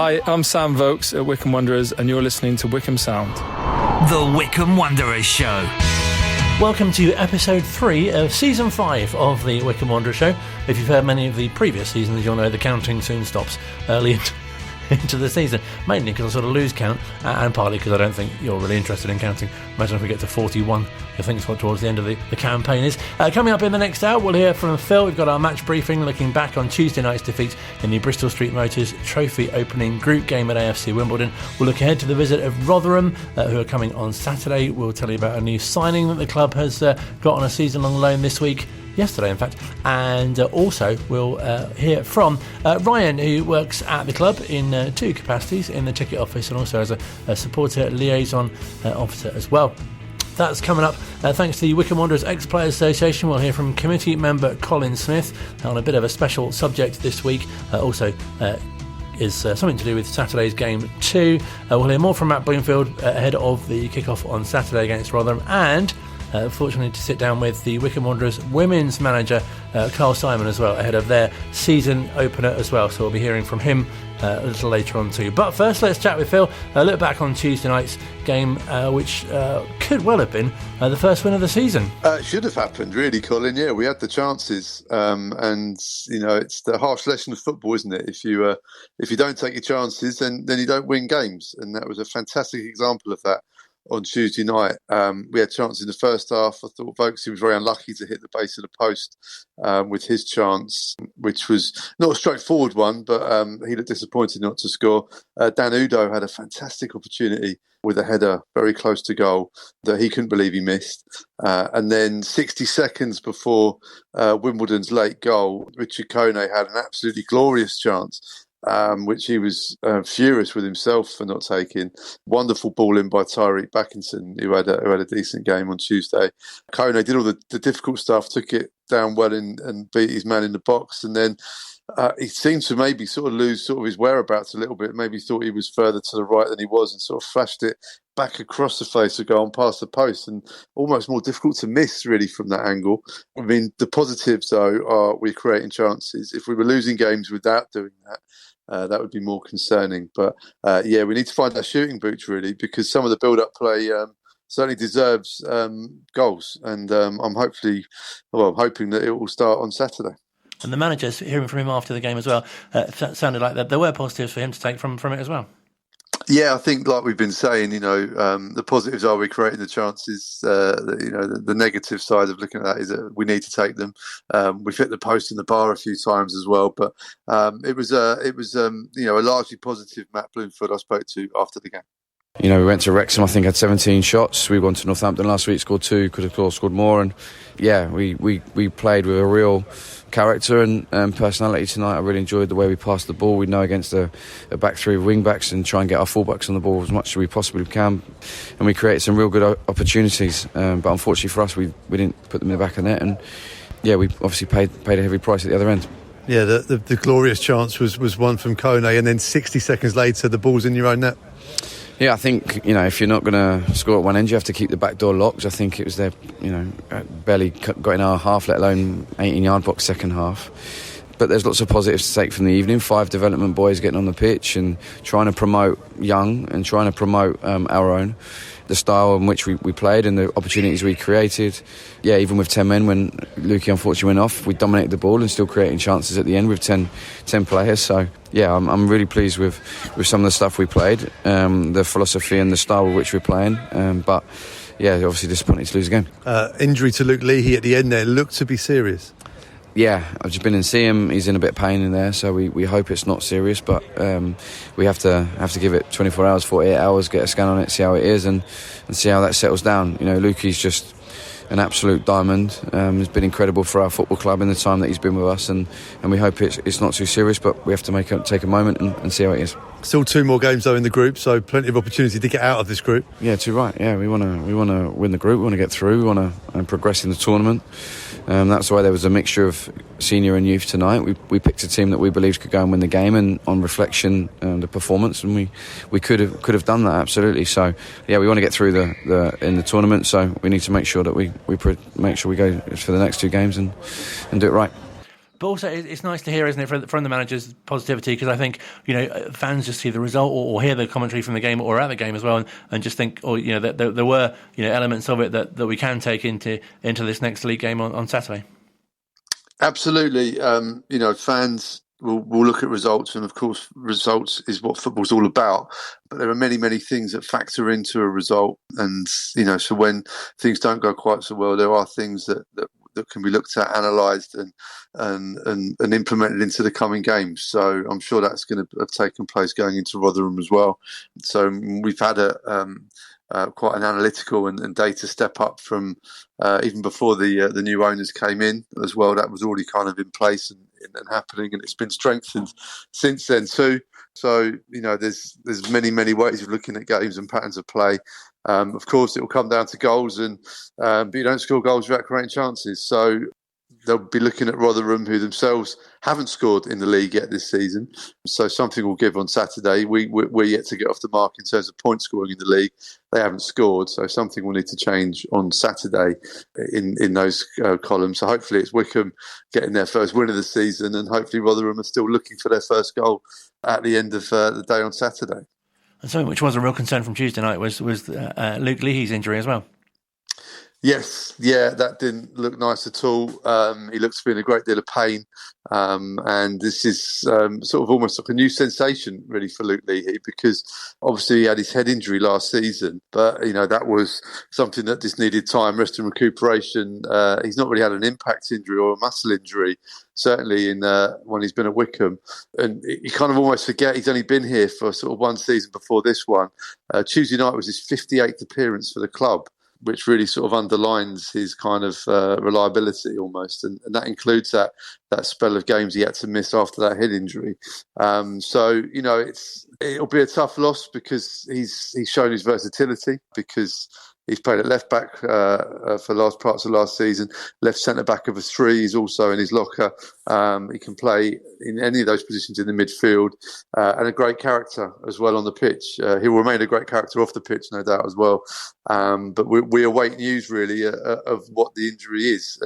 Hi, I'm Sam Vokes at Wycombe Wanderers, and you're listening to Wycombe Sound. The Wycombe Wanderers Show. Welcome to episode 3 of season 5 of the Wycombe Wanderers Show. If you've heard many of the previous seasons, you'll know the counting soon stops early into the season, mainly because I sort of lose count, and partly because I don't think you're really interested in counting. Imagine if we get to 41. I think it's what towards the end of the campaign is. Coming up in the next hour, we'll hear from Phil. We've got our match briefing, looking back on Tuesday night's defeat in the Bristol Street Motors Trophy opening group game at AFC Wimbledon. We'll look ahead to the visit of Rotherham, who are coming on Saturday. We'll tell you about a new signing that the club has got on a season-long loan this week. Yesterday, in fact, and also we'll hear from Ryan, who works at the club in 2 capacities, in the ticket office and also as a supporter liaison officer as well. That's coming up thanks to the Wycombe Wanderers Ex-Players Association. We'll hear from committee member Colin Smith on a bit of a special subject this week. Also is something to do with Saturday's game 2. We'll hear more from Matt Bloomfield ahead of the kick-off on Saturday against Rotherham, and fortunately to sit down with the Wycombe Wanderers women's manager Carl Simon as well ahead of their season opener as well, so we'll be hearing from him a little later on too. But first, let's chat with Phil. Look back on Tuesday night's game, which could well have been the first win of the season. Should have happened, really, Colin. Yeah, we had the chances, and you know, it's the harsh lesson of football, isn't it? If you don't take your chances, then you don't win games, and that was a fantastic example of that on Tuesday night. We had chances in the first half. I thought Vokesy was very unlucky to hit the base of the post with his chance, which was not a straightforward one, but he looked disappointed not to score. Dan Udo had a fantastic opportunity with a header very close to goal that he couldn't believe he missed. And then 60 seconds before Wimbledon's late goal, Richard Kone had an absolutely glorious chance, which he was furious with himself for not taking. Wonderful ball in by Tyreek Backinson, who had a decent game on Tuesday. Kone did all the difficult stuff, took it down well and beat his man in the box, and then he seemed to maybe sort of lose sort of his whereabouts a little bit. Maybe thought he was further to the right than he was, and sort of flashed it back across the face of goal and past the post, and almost more difficult to miss really from that angle. I mean, the positives though are we're creating chances. If we were losing games without doing that, that would be more concerning. But we need to find that shooting boots really, because some of the build-up play certainly deserves goals, and I'm hoping that it will start on Saturday. And the managers, hearing from him after the game as well, sounded like there were positives for him to take from it as well. Yeah, I think like we've been saying, you know, the positives are we're creating the chances. The negative side of looking at that is that we need to take them. We've hit the post and the bar a few times as well, but it was a largely positive Matt Bloomfield I spoke to after the game. You know, we went to Wrexham, I think had 17 shots. We went to Northampton last week, scored 2, could have scored more. And yeah, we played with a real character and personality tonight. I really enjoyed the way we passed the ball. We know against a back three of wing backs and try and get our full-backs on the ball as much as we possibly can. And we created some real good opportunities. But unfortunately for us, we didn't put them in the back of the net. And yeah, we obviously paid a heavy price at the other end. Yeah, the glorious chance was one from Kone, and then 60 seconds later, the ball's in your own net. Yeah, I think, you know, if you're not going to score at one end, you have to keep the back door locked. I think it was there, you know, barely got in our half, let alone 18-yard box second half. But there's lots of positives to take from the evening. 5 development boys getting on the pitch and trying to promote young and trying to promote our own. The style in which we played and the opportunities we created. Yeah, even with 10 men, when Lukey unfortunately went off, we dominated the ball and still creating chances at the end with 10 players. So yeah, I'm really pleased with some of the stuff we played, the philosophy and the style with which we're playing. But yeah, obviously disappointed to lose again. Injury to Luke Leahy at the end there looked to be serious. Yeah, I've just been and see him. He's in a bit of pain in there, so we hope it's not serious. But we have to give it 24 hours, 48 hours, get a scan on it, see how it is, and see how that settles down. You know, Lukey's just an absolute diamond. Has been incredible for our football club in the time that he's been with us, and we hope it's not too serious. But we have to take a moment and see how it is. Still 2 more games though in the group, so plenty of opportunity to get out of this group. Yeah, too right. Yeah, we want to win the group. We want to get through. We want to progress in the tournament. That's why there was a mixture of senior and youth tonight. We picked a team that we believed could go and win the game, and on reflection, the performance, and we could have done that absolutely. So yeah, we want to get through in the tournament. So we need to make sure that we make sure we go for the next 2 games and do it right. But also, it's nice to hear, isn't it, from the manager's positivity, because I think, fans just see the result or hear the commentary from the game or at the game as well, and just think, that there were, elements of it that we can take into this next league game on Saturday. Absolutely. Fans will look at results, and of course, results is what football's all about. But there are many, many things that factor into a result, and so when things don't go quite so well, there are things that can be looked at, analysed, and implemented into the coming games. So I'm sure that's going to have taken place going into Rotherham as well. So we've had quite an analytical and data step up from even before the new owners came in as well. That was already kind of in place and happening, and it's been strengthened since then too. So there's many, many ways of looking at games and patterns of play. Of course, it will come down to goals, but you don't score goals without creating chances. So they'll be looking at Rotherham, who themselves haven't scored in the league yet this season. So something will give on Saturday. We're yet to get off the mark in terms of point scoring in the league. They haven't scored, so something will need to change on Saturday in those columns. So hopefully it's Wycombe getting their first win of the season, and hopefully Rotherham are still looking for their first goal at the end of the day on Saturday. And something which was a real concern from Tuesday night was Luke Leahy's injury as well. Yes, that didn't look nice at all. He looks to be in a great deal of pain, and this is sort of almost like a new sensation really for Luke Leahy, because obviously he had his head injury last season, but that was something that just needed time, rest and recuperation. He's not really had an impact injury or a muscle injury, certainly when he's been at Wycombe, and you kind of almost forget he's only been here for sort of one season before this one. Tuesday night was his 58th appearance for the club, which really sort of underlines his kind of reliability almost. And that includes that spell of games he had to miss after that head injury. So it'll be a tough loss, because he's shown his versatility, because he's played at left back for large parts of last season, left centre back of a three. He's also in his locker. He can play in any of those positions in the midfield, and a great character as well on the pitch. He will remain a great character off the pitch, no doubt as well. But we await news really of what the injury is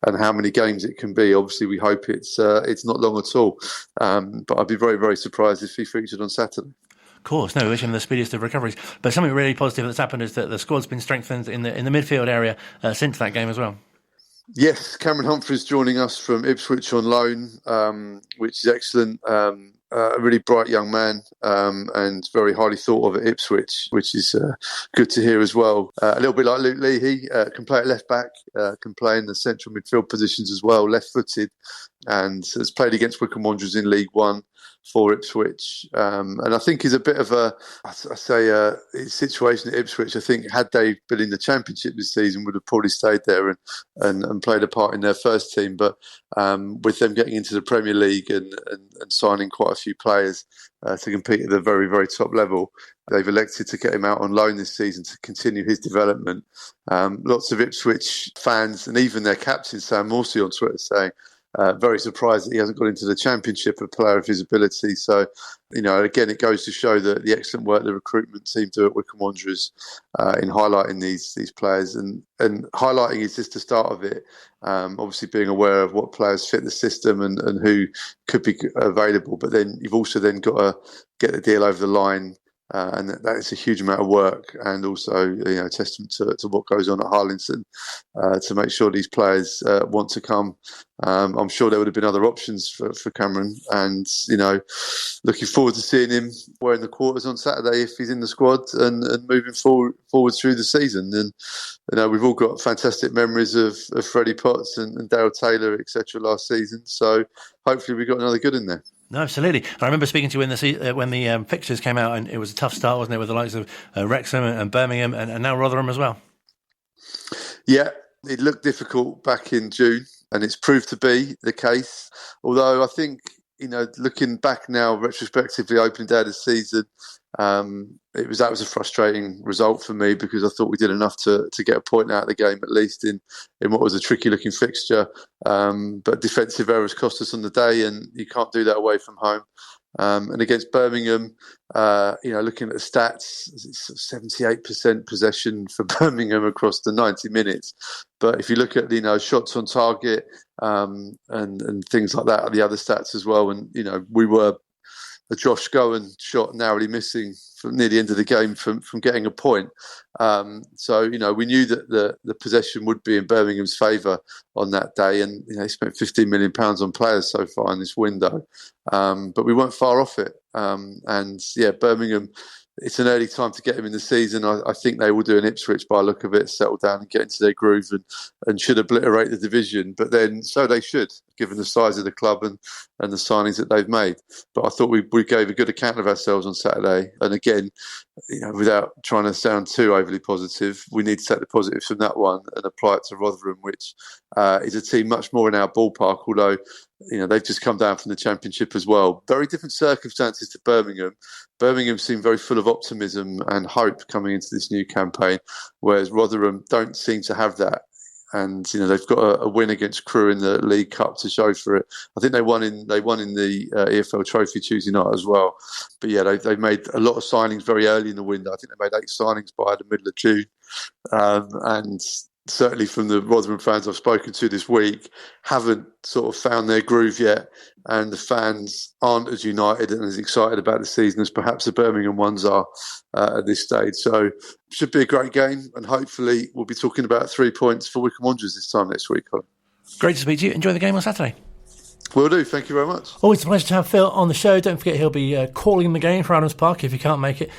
and how many games it can be. Obviously, we hope it's not long at all. But I'd be very, very surprised if he featured on Saturday. Of course, no, we wish him the speediest of recoveries. But something really positive that's happened is that the squad's been strengthened in the midfield area since that game as well. Yes, Cameron Humphreys joining us from Ipswich on loan, which is excellent. A really bright young man, and very highly thought of at Ipswich, which is good to hear as well. A little bit like Luke Leahy, can play at left back, can play in the central midfield positions as well, left-footed, and has played against Wycombe Wanderers in League One for Ipswich. And I think he's a bit of his situation at Ipswich. I think had they been in the Championship this season, would have probably stayed there and played a part in their first team. But with them getting into the Premier League and signing quite a few players to compete at the very, very top level, they've elected to get him out on loan this season to continue his development. Lots of Ipswich fans and even their captain, Sam Morsey, on Twitter saying, very surprised that he hasn't got into the Championship, a player of his ability. So, again, it goes to show that the excellent work the recruitment team do at Wycombe Wanderers in highlighting these players. And highlighting is just the start of it. Obviously being aware of what players fit the system and who could be available. But then you've also then got to get the deal over the line. And that is a huge amount of work, and also testament to what goes on at Harlington to make sure these players want to come. I'm sure there would have been other options for Cameron, and looking forward to seeing him wearing the quarters on Saturday if he's in the squad and moving forward through the season. And we've all got fantastic memories of Freddie Potts and Dale Taylor, etc. last season. So hopefully we got another good in there. No, absolutely. I remember speaking to you when the fixtures came out, and it was a tough start, wasn't it, with the likes of Wrexham and Birmingham and now Rotherham as well? Yeah, it looked difficult back in June, and it's proved to be the case. Although I think, looking back now, retrospectively, opening day of the season, that was a frustrating result for me, because I thought we did enough to get a point out of the game, at least in what was a tricky looking fixture. But defensive errors cost us on the day, and you can't do that away from home. And against Birmingham, looking at the stats, it's 78% possession for Birmingham across the 90 minutes. But if you look at, shots on target and things like that, the other stats as well, and, we were a Josh Gowen shot narrowly missing from near the end of the game from getting a point. So we knew that the possession would be in Birmingham's favour on that day, and they spent £15 million on players so far in this window. But we weren't far off it. Birmingham, it's an early time to get them in the season. I think they will do an Ipswich by the look of it, settle down and get into their groove and should obliterate the division. But then, so they should, given the size of the club and the signings that they've made. But I thought we gave a good account of ourselves on Saturday. And again, without trying to sound too overly positive, we need to take the positives from that one and apply it to Rotherham, which is a team much more in our ballpark, although they've just come down from the Championship as well. Very different circumstances to Birmingham. Birmingham seem very full of optimism and hope coming into this new campaign, whereas Rotherham don't seem to have that. And they've got a win against Crewe in the League Cup to show for it. I think they won in the EFL Trophy Tuesday night as well. But yeah, they've made a lot of signings very early in the window. I think they made 8 signings by the middle of June, and certainly from the Rotherham fans I've spoken to this week, haven't sort of found their groove yet, and the fans aren't as united and as excited about the season as perhaps the Birmingham ones are at this stage. So it should be a great game, and hopefully we'll be talking about 3 points for Wycombe Wanderers this time next week, Colin. Great to speak to you. Enjoy the game on Saturday. Will do. Thank you very much. Always a pleasure to have Phil on the show. Don't forget he'll be calling the game for Adams Park if you can't make it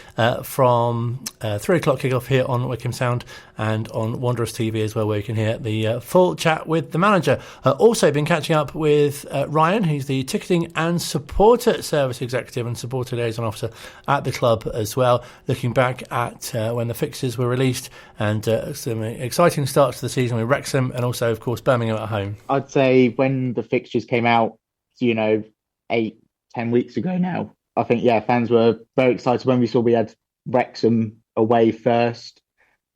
from 3 o'clock kickoff here on Wycombe Sound and on Wanderers TV as well, where you can hear the full chat with the manager. Also been catching up with Ryan, who's the ticketing and supporter service executive and supporter liaison officer at the club as well, looking back at when the fixtures were released and some exciting starts to the season with Wrexham and also, of course, Birmingham at home. I'd say when the fixtures came out, 8-10 weeks ago now, I think fans were very excited when we saw we had Wrexham away first.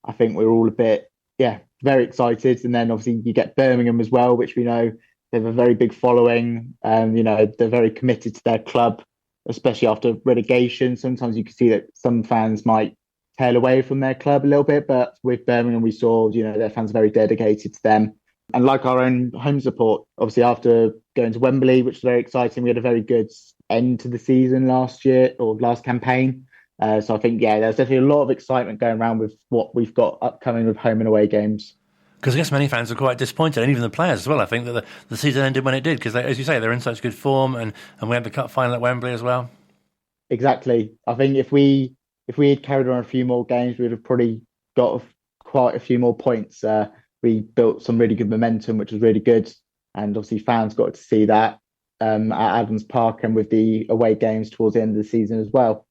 I think we were all a bit very excited, and then obviously you get Birmingham as well, which we know they have a very big following, and they're very committed to their club, especially after relegation. Sometimes you can see that some fans might tail away from their club a little bit, but with Birmingham we saw their fans are very dedicated to them. And like our own home support, obviously after going to Wembley, which was very exciting, we had a very good end to the season last campaign. So I think, there's definitely a lot of excitement going around with what we've got upcoming with home and away games. Because I guess many fans are quite disappointed, and even the players as well. I think that the season ended when it did, because as you say, they're in such good form, and we had the cup final at Wembley as well. Exactly. I think if we had carried on a few more games, we would have probably got quite a few more points. We built some really good momentum, which was really good. And obviously fans got to see that at Adams Park and with the away games towards the end of the season as well.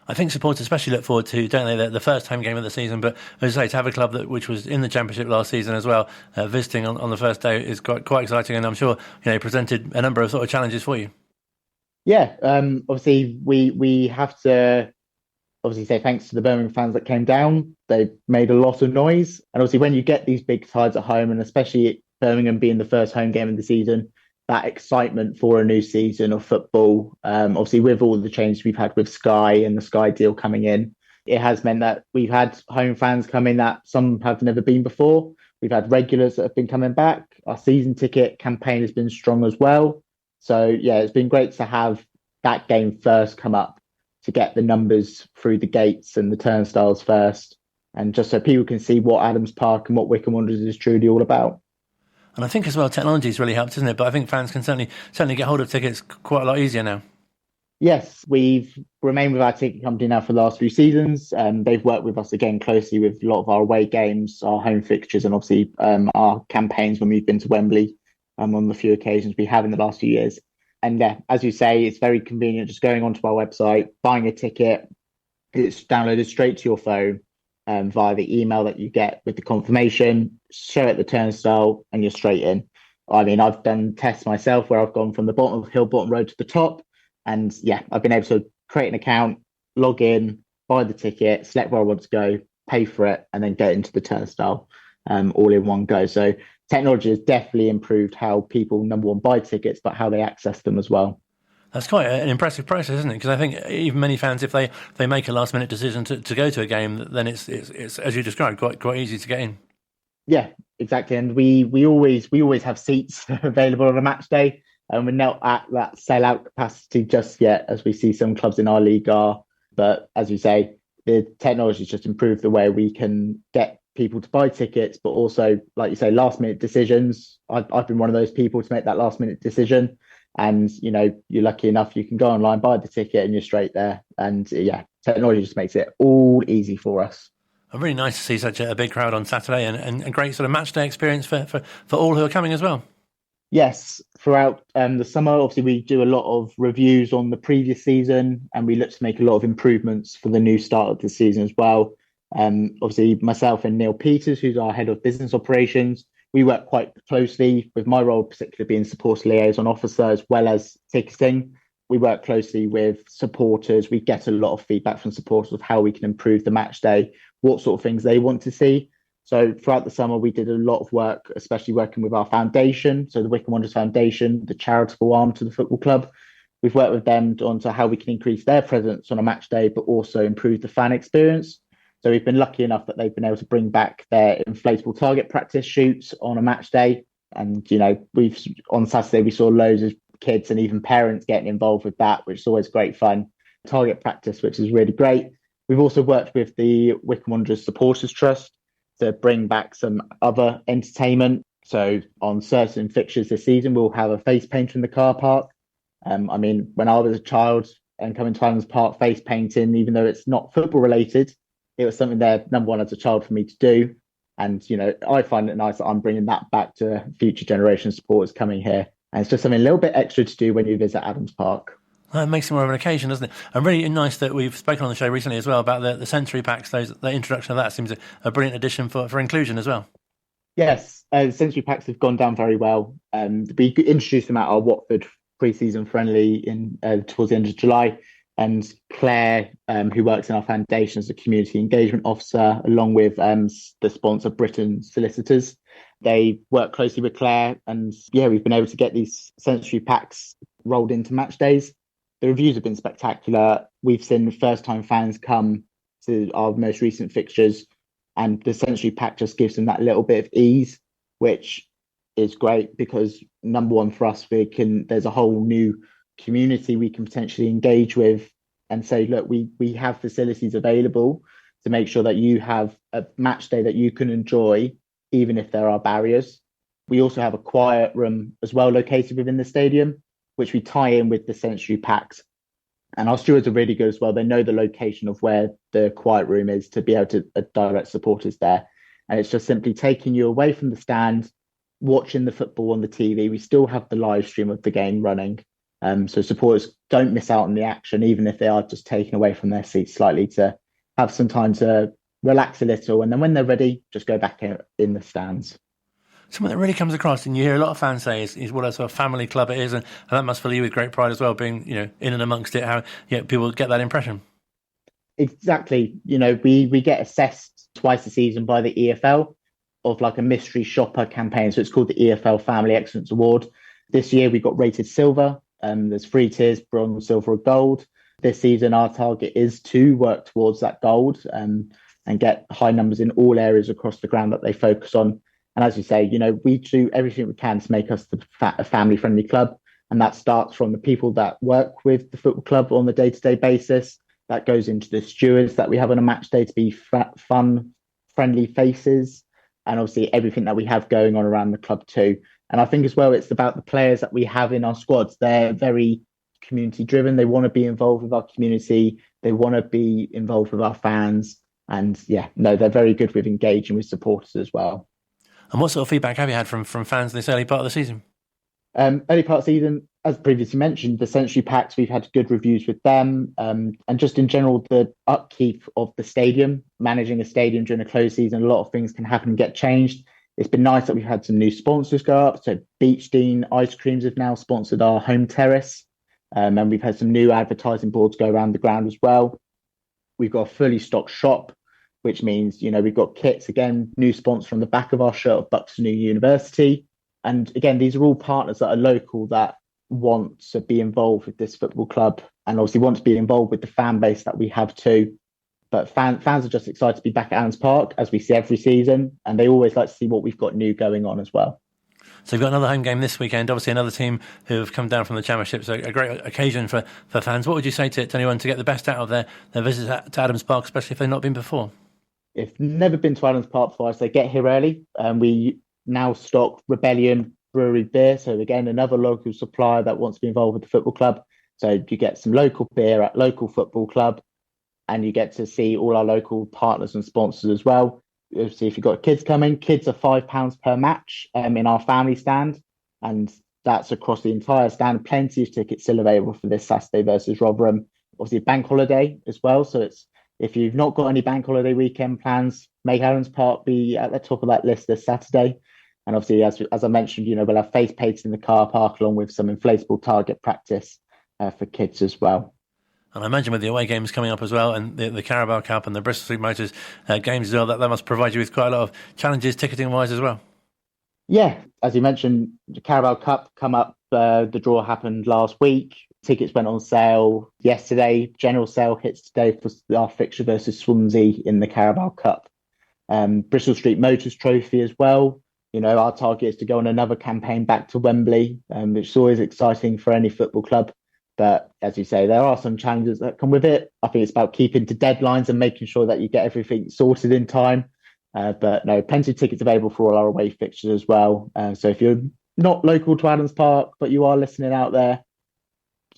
I think supporters especially look forward to, don't they, the first home game of the season. But as I say, to have a club which was in the Championship last season as well, visiting on the first day is quite exciting. And I'm sure presented a number of sort of challenges for you. Yeah, obviously we have to say thanks to the Birmingham fans that came down. They made a lot of noise. And obviously when you get these big sides at home, and especially Birmingham being the first home game of the season, that excitement for a new season of football, obviously with all the changes we've had with Sky and the Sky deal coming in, it has meant that we've had home fans come in that some have never been before. We've had regulars that have been coming back. Our season ticket campaign has been strong as well. So it's been great to have that game first come up, to get the numbers through the gates and the turnstiles first, and just so people can see what Adams Park and what Wycombe Wanderers is truly all about. And I think as well, technology has really helped, isn't it? But I think fans can certainly get hold of tickets quite a lot easier now. Yes, we've remained with our ticket company now for the last few seasons. They've worked with us again closely with a lot of our away games, our home fixtures, and obviously our campaigns when we've been to Wembley on the few occasions we have in the last few years. And as you say, it's very convenient just going onto our website, buying a ticket. It's downloaded straight to your phone via the email that you get with the confirmation, show it the turnstile, and you're straight in. I mean, I've done tests myself where I've gone from the bottom of Hill Bottom Road to the top. And I've been able to create an account, log in, buy the ticket, select where I want to go, pay for it, and then get into the turnstile all in one go. So technology has definitely improved how people, number one, buy tickets, but how they access them as well. That's quite an impressive process, isn't it? Because I think even many fans, if they make a last-minute decision to go to a game, then it's as you described, quite easy to get in. Yeah, exactly. And we always have seats available on a match day, and we're not at that sellout capacity just yet, as we see some clubs in our league are. But as you say, the technology's just improved the way we can get people to buy tickets, but also, like you say, last-minute decisions. I've been one of those people to make that last-minute decision. And, you're lucky enough, you can go online, buy the ticket, and you're straight there. And yeah, technology just makes it all easy for us. Really nice to see such a big crowd on Saturday, and a great sort of match day experience for all who are coming as well. Yes, throughout the summer, obviously, we do a lot of reviews on the previous season, and we look to make a lot of improvements for the new start of the season as well. Obviously, myself and Neil Peters, who's our head of business operations, we work quite closely, with my role particularly being supporter liaison officer as well as ticketing. We work closely with supporters. We get a lot of feedback from supporters of how we can improve the match day, what sort of things they want to see. So throughout the summer, we did a lot of work, especially working with our foundation, so the Wycombe Wanderers Foundation, the charitable arm to the football club. We've worked with them on to how we can increase their presence on a match day, but also improve the fan experience. So we've been lucky enough that they've been able to bring back their inflatable target practice shoots on a match day. And, on Saturday, we saw loads of kids and even parents getting involved with that, which is always great fun. Target practice, which is really great. We've also worked with the Wycombe Wanderers Supporters Trust to bring back some other entertainment. So on certain fixtures this season, we'll have a face painter in the car park. When I was a child and coming to Adams Park, face painting, even though it's not football related, it was something there, number one, as a child for me to do. And, I find it nice that I'm bringing that back to future generation supporters coming here. And it's just something a little bit extra to do when you visit Adams Park. That makes it more of an occasion, doesn't it? And really nice that we've spoken on the show recently as well about the sensory packs. The introduction of that seems a brilliant addition for inclusion as well. Yes, sensory packs have gone down very well. We introduced them at our Watford pre-season friendly towards the end of July. And Claire, who works in our foundation as a community engagement officer, along with the sponsor, Britain Solicitors, they work closely with Claire. And yeah, we've been able to get these sensory packs rolled into match days. The reviews have been spectacular. We've seen first-time fans come to our most recent fixtures, and the sensory pack just gives them that little bit of ease, which is great because, number one, for us, there's a whole new community we can potentially engage with and say, look, we have facilities available to make sure that you have a match day that you can enjoy, even if there are barriers. We also have a quiet room as well located within the stadium, which we tie in with the sensory packs. And our stewards are really good as well. They know the location of where the quiet room is to be able to direct supporters there. And it's just simply taking you away from the stand, watching the football on the TV. We still have the live stream of the game running. So supporters don't miss out on the action, even if they are just taken away from their seats slightly, to have some time to relax a little. And then when they're ready, just go back in the stands. Something that really comes across, and you hear a lot of fans say, is what a sort of family club it is, and that must fill you with great pride as well, being in and amongst it. How people get that impression. Exactly. We get assessed twice a season by the EFL of like a mystery shopper campaign. So it's called the EFL Family Excellence Award. This year we got rated silver. There's 3 tiers: bronze, silver, or gold. This season our target is to work towards that gold and get high numbers in all areas across the ground that they focus on. And as you say, we do everything we can to make us a family-friendly club. And that starts from the people that work with the football club on the day-to-day basis. That goes into the stewards that we have on a match day to be fun, friendly faces. And obviously everything that we have going on around the club too. And I think as well, it's about the players that we have in our squads. They're very community-driven. They want to be involved with our community. They want to be involved with our fans. And they're very good with engaging with supporters as well. And what sort of feedback have you had from fans this early part of the season? Early part of the season, as previously mentioned, the sensory packs, we've had good reviews with them. And just in general, the upkeep of the stadium, managing a stadium during a closed season, a lot of things can happen and get changed. It's been nice that we've had some new sponsors go up. So Beach Dean Ice Creams have now sponsored our home terrace. And we've had some new advertising boards go around the ground as well. We've got a fully stocked shop, which means, we've got kits, again, new sponsor on the back of our shirt of Buxton University. And again, these are all partners that are local that want to be involved with this football club and obviously want to be involved with the fan base that we have too. But fans are just excited to be back at Adams Park, as we see every season, and they always like to see what we've got new going on as well. So you've got another home game this weekend, obviously another team who have come down from the Championship, so a great occasion for fans. What would you say to anyone to get the best out of their visit to Adams Park, especially if they've not been before? If never been to Adams Park before, I say get here early. We now stock Rebellion Brewery beer, so again, another local supplier that wants to be involved with the football club. So you get some local beer at local football club, and you get to see all our local partners and sponsors as well. Obviously, if you've got kids coming, kids are £5 per match in our family stand, and that's across the entire stand. Plenty of tickets still available for this Saturday versus Rotherham. Obviously, bank holiday as well, so it's if you've not got any bank holiday weekend plans, make Adams Park be at the top of that list this Saturday. And obviously, as I mentioned, we'll have face paints in the car park along with some inflatable target practice for kids as well. And I imagine with the away games coming up as well, and the Carabao Cup and the Bristol Street Motors games as well, that must provide you with quite a lot of challenges ticketing-wise as well. Yeah, as you mentioned, the Carabao Cup come up. The draw happened last week. Tickets went on sale yesterday. General sale hits today for our fixture versus Swansea in the Carabao Cup. Bristol Street Motors Trophy as well. Our target is to go on another campaign back to Wembley, which is always exciting for any football club. But as you say, there are some challenges that come with it. I think it's about keeping to deadlines and making sure that you get everything sorted in time. But no, plenty of tickets available for all our away fixtures as well. So if you're not local to Adams Park, but you are listening out there,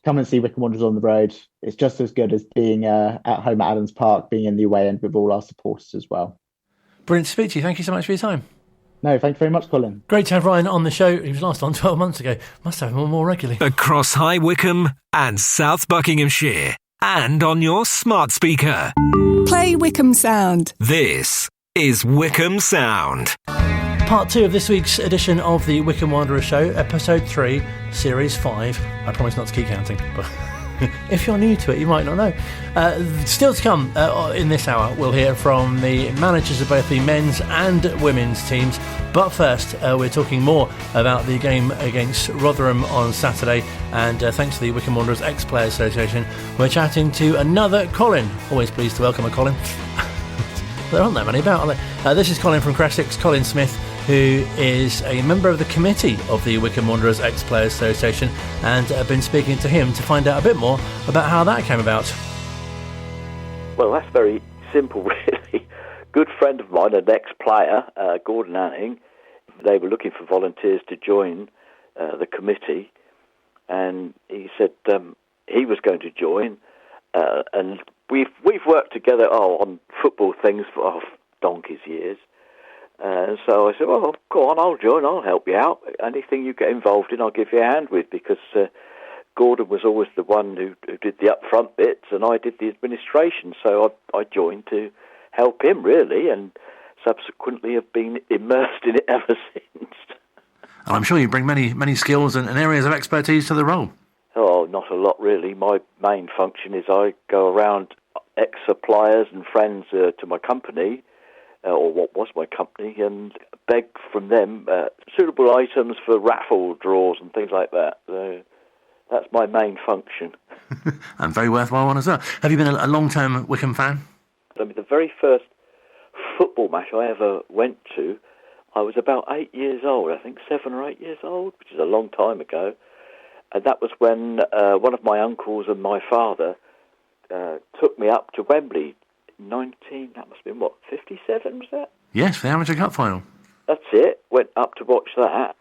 come and see Wycombe Wanderers on the road. It's just as good as being at home at Adams Park, being in the away end with all our supporters as well. Brilliant to speak to you. Thank you so much for your time. No, thank you very much, Colin. Great to have Ryan on the show. He was last on 12 months ago. Must have him on more regularly. Across High Wycombe and South Buckinghamshire. And on your smart speaker. Play Wycombe Sound. This is Wycombe Sound. Part 2 of this week's edition of the Wycombe Wanderers Show, Episode 3, Series 5. I promise not to keep counting, but if you're new to it, you might not know. Still to come in this hour, we'll hear from the managers of both the men's and women's teams. But first, we're talking more about the game against Rotherham on Saturday. And thanks to the Wycombe Wanderers Ex-Players Association, we're chatting to another Colin. Always pleased to welcome a Colin. There aren't that many about, are there? This is Colin from Cressix, Colin Smith, who is a member of the committee of the Wycombe Wanderers Ex-Players Association, and I've been speaking to him to find out a bit more about how that came about. Well, that's very simple, really. Good friend of mine, an ex-player, Gordon Anning, they were looking for volunteers to join the committee, and he said he was going to join, and we've worked together on football things for donkey's years. So I said, well, go on, I'll join, I'll help you out. Anything you get involved in, I'll give you a hand with, because Gordon was always the one who did the upfront bits, and I did the administration. So I joined to help him, really, and subsequently have been immersed in it ever since. And I'm sure you bring many skills and areas of expertise to the role. Oh, not a lot, really. My main function is I go around ex-suppliers and friends to my company, or what was my company, and beg from them suitable items for raffle draws and things like that. So that's my main function. And very worthwhile one as well. Have you been a long-term Wycombe fan? I mean, the very first football match I ever went to, I was about 8 years old, I think 7 or 8 years old, which is a long time ago. And that was when one of my uncles and my father took me up to Wembley. That must have been, 57 was that? Yes, the Amateur Cup final. That's it. Went up to watch that.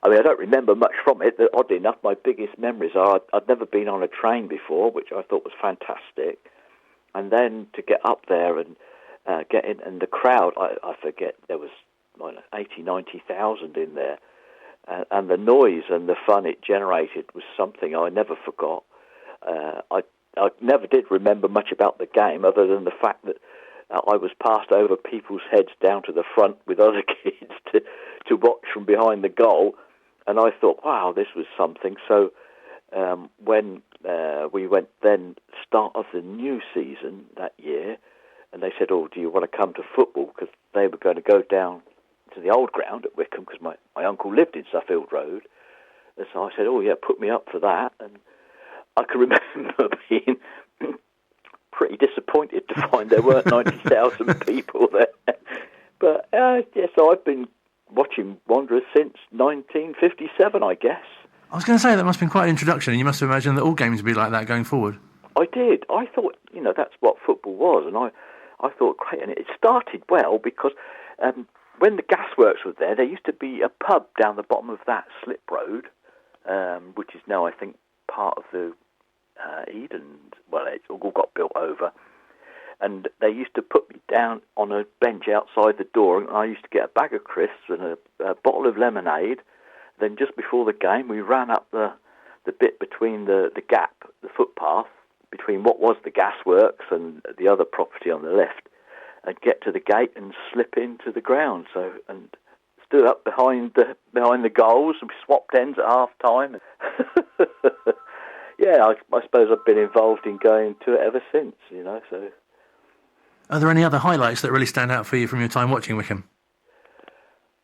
I don't remember much from it. Oddly enough, my biggest memories are I'd never been on a train before, which I thought was fantastic. And then to get up there and get in, and the crowd, I forget, there was 80, 90,000 in there. And the noise and the fun it generated was something I never forgot. I never did remember much about the game, other than the fact that I was passed over people's heads down to the front with other kids to watch from behind the goal, and I thought, wow, this was something. So when we went then, start of the new season that year, and they said, oh, do you want to come to football? Because they were going to go down to the old ground at Wycombe, because my uncle lived in Suffield Road, And so I said, "Oh yeah, put me up for that." And I can remember being pretty disappointed to find there weren't 90,000 people there. But so I've been watching Wanderers since 1957, I guess. I was going to say that must have been quite an introduction, and you must have imagined that all games would be like that going forward. I did. I thought, that's what football was, and I thought, great. And it started well because when the gasworks were there used to be a pub down the bottom of that slip road, which is now, I think, part of the Eden. Well, it's all got built over. And they used to put me down on a bench outside the door, and I used to get a bag of crisps and a bottle of lemonade. Then just before the game, we ran up the bit between the gap, the footpath, between what was the gasworks and the other property on the left, and get to the gate and slip into the ground. And stood up behind the goals, and we swapped ends at half time. Yeah, I suppose I've been involved in going to it ever since, so... Are there any other highlights that really stand out for you from your time watching Wycombe?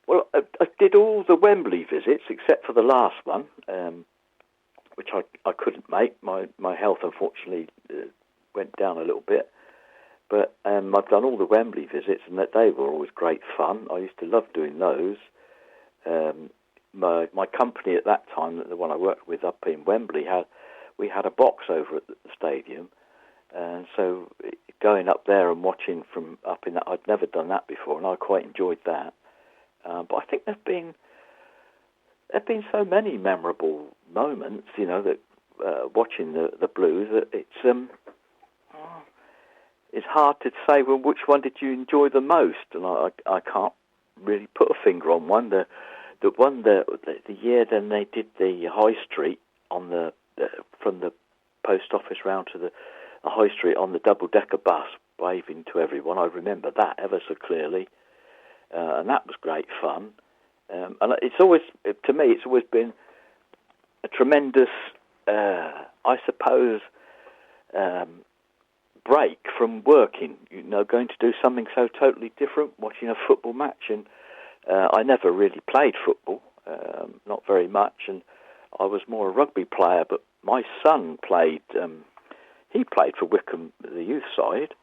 Well, I did all the Wembley visits except for the last one, which I couldn't make. My health, unfortunately, went down a little bit. But I've done all the Wembley visits, and they were always great fun. I used to love doing those. My company at that time, the one I worked with up in Wembley, we had a box over at the stadium. And so going up there and watching from up in that, I'd never done that before, and I quite enjoyed that. But I think there've been so many memorable moments, that watching the Blues, that it's hard to say, well, which one did you enjoy the most? And I can't really put a finger on one. The year then they did the High Street on from the post office round to the High Street on the double-decker bus, waving to everyone. I remember that ever so clearly, and that was great fun. And it's always, to me, it's always been a tremendous, I suppose, break from working. Going to do something so totally different, watching a football match. And I never really played football, not very much, and I was more a rugby player. But my son played. He played for Wycombe, the youth side,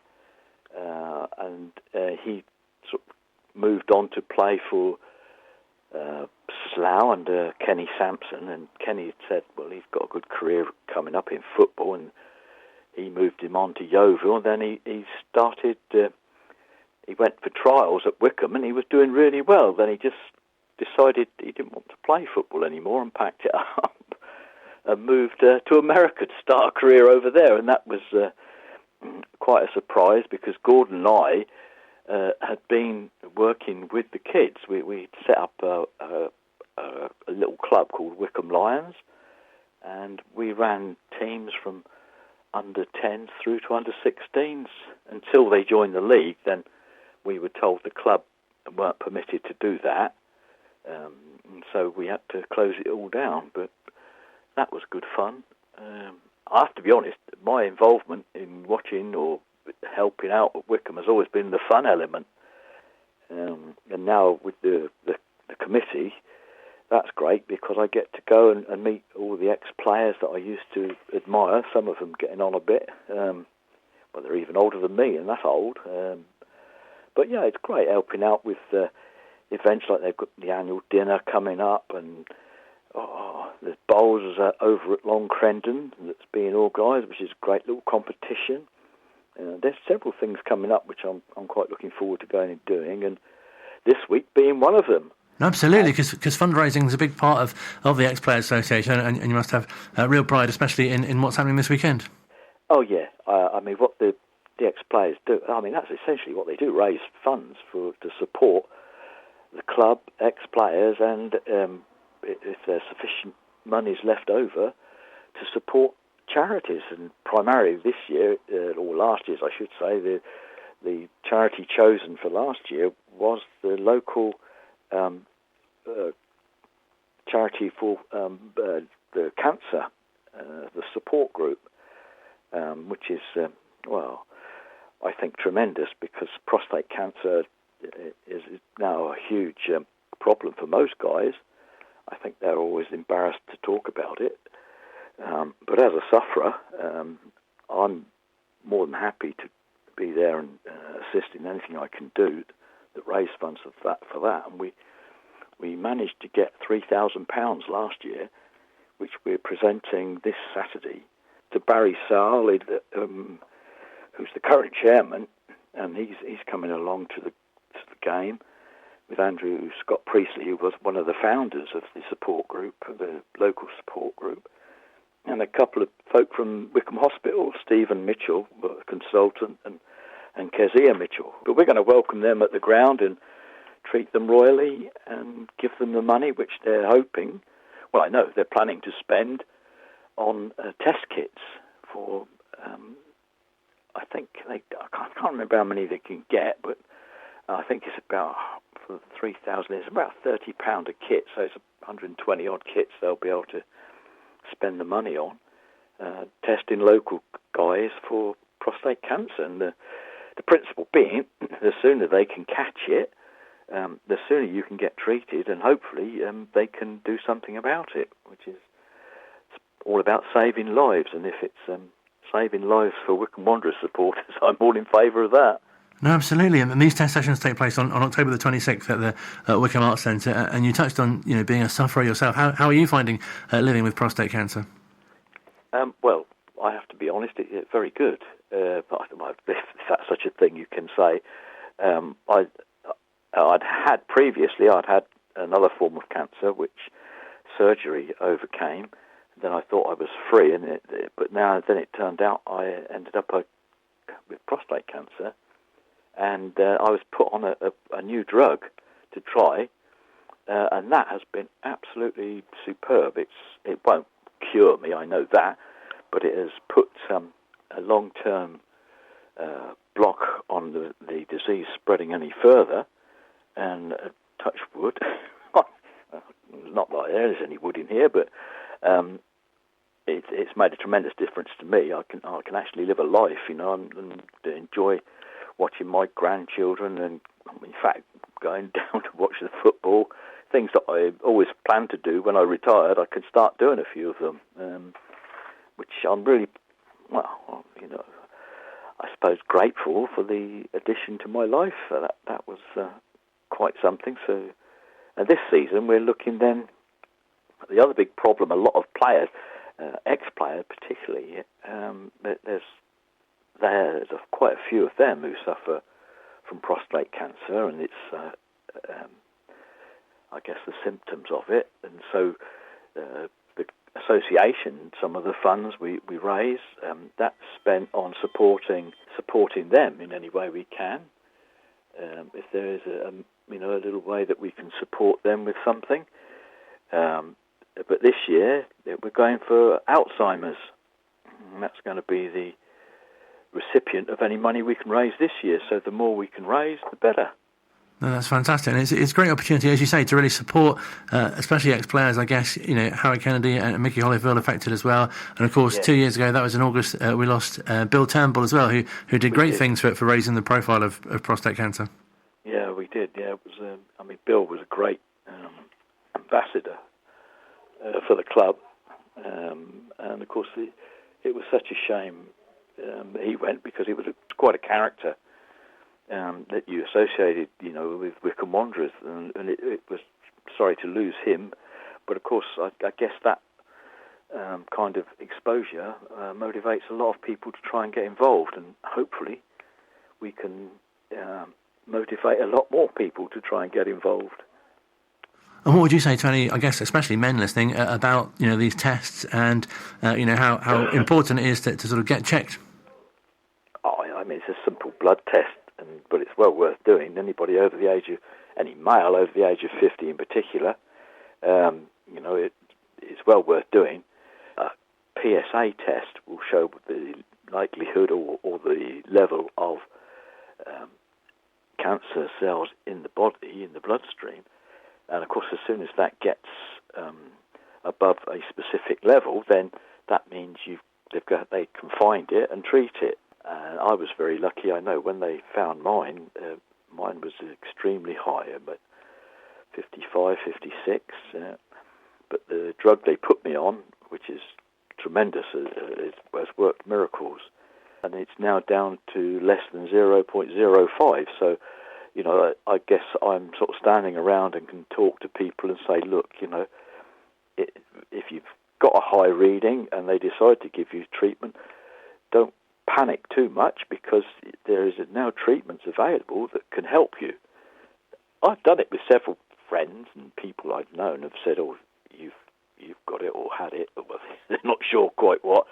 and he sort of moved on to play for Slough under Kenny Sampson. And Kenny said, well, he's got a good career coming up in football, and he moved him on to Yeovil. And then he started, he went for trials at Wycombe, and he was doing really well. Then he just decided he didn't want to play football anymore and packed it up. And moved to America to start a career over there, and that was quite a surprise because Gordon and I had been working with the kids. We'd set up a little club called Wycombe Lions, and we ran teams from under 10s through to under 16s until they joined the league. Then we were told the club weren't permitted to do that, and so we had to close it all down. But that was good fun. I have to be honest, my involvement in watching or helping out at Wycombe has always been the fun element. And now with the committee, that's great because I get to go and meet all the ex-players that I used to admire, some of them getting on a bit. Well, they're even older than me, and that's old. But yeah, it's great helping out with events like they've got the annual dinner coming up, and there's bowls over at Long Crendon that's being organised, which is a great little competition. There's several things coming up which I'm quite looking forward to going and doing, and this week being one of them. Absolutely, because fundraising is a big part of the Ex-Players Association, and you must have real pride, especially in what's happening this weekend. Oh yeah, I mean what the ex-players do. I mean that's essentially what they do: raise funds to support the club, ex-players, and if there's sufficient monies left over, to support charities. And primarily this year, or last year, I should say, the charity chosen for last year was the local charity for the cancer, the support group, which is, I think tremendous, because prostate cancer is now a huge problem for most guys. I think they're always embarrassed to talk about it. But as a sufferer, I'm more than happy to be there and assist in anything I can do that raise funds for that. And we managed to get £3,000 last year, which we're presenting this Saturday to Barry Saal, who's the current chairman, and he's coming along to the game with Andrew Scott Priestley, who was one of the founders of the support group, the local support group, and a couple of folk from Wycombe Hospital, Stephen Mitchell, a consultant, and Kezia Mitchell. But we're going to welcome them at the ground and treat them royally and give them the money which they're hoping, well, I know they're planning to spend on test kits for, I think, I can't remember how many they can get, but I think it's about, for 3,000, it's about £30 a kit, so it's 120 odd kits they'll be able to spend the money on, testing local guys for prostate cancer. And the principle being, the sooner they can catch it, the sooner you can get treated, and hopefully they can do something about it, which is all about saving lives. And if it's saving lives for Wycombe Wanderers supporters, I'm all in favour of that. No, absolutely. And these test sessions take place on October the 26th at the Wycombe Arts Centre. And you touched on, being a sufferer yourself. How are you finding living with prostate cancer? Well, I have to be honest, it's very good. But if that's such a thing you can say. I'd had another form of cancer, which surgery overcame. Then I thought I was free, but then it turned out I ended up with prostate cancer, and I was put on a new drug to try, and that has been absolutely superb. It won't cure me, I know that, but it has put a long-term block on the disease spreading any further. And touch wood, not that there's any wood in here, but it's made a tremendous difference to me. I can actually live a life, and enjoy watching my grandchildren, and in fact going down to watch the football. Things that I always planned to do when I retired, I can start doing a few of them, which I'm really, I suppose grateful for the addition to my life. That was quite something. So, and this season we're looking then at the other big problem. A lot of players, ex-players particularly, there's quite a few of them who suffer from prostate cancer, and it's I guess the symptoms of it. And so the association, some of the funds we raise, that's spent on supporting them in any way we can. If there is a little way that we can support them with something. But this year, we're going for Alzheimer's. And that's going to be the recipient of any money we can raise this year. So the more we can raise, the better. No, that's fantastic. And it's a great opportunity, as you say, to really support, especially ex-players, I guess, Harry Kennedy and Mickey Holyfield affected as well. And of course, 2 years ago, that was in August, we lost Bill Turnbull as well, who did great things for raising the profile of prostate cancer. Yeah, we did. Yeah, it was. Bill was a great ambassador for the club, and of course, it was such a shame that he went, because he was quite a character that you associated, with Wycombe Wanderers, and it was sorry to lose him. But of course, I guess that kind of exposure motivates a lot of people to try and get involved, and hopefully we can motivate a lot more people to try and get involved. And what would you say to any, I guess, especially men listening, about these tests and how important it is to sort of get checked? It's a simple blood test, but it's well worth doing. Any male over the age of 50 in particular, it's well worth doing. A PSA test will show the likelihood or the level of cancer cells in the body, in the bloodstream. And of course, as soon as that gets above a specific level, then that means they can find it and treat it. And I was very lucky. I know when they found mine was extremely high, but 55, 56. but the drug they put me on, which is tremendous, has worked miracles, and it's now down to less than 0.05. So, you know, I guess I'm sort of standing around and can talk to people and say, look, you know, if you've got a high reading and they decide to give you treatment, don't panic too much, because there is now treatments available that can help you. I've done it with several friends and people I've known have said, oh, you've got it or had it, but they're not sure quite what.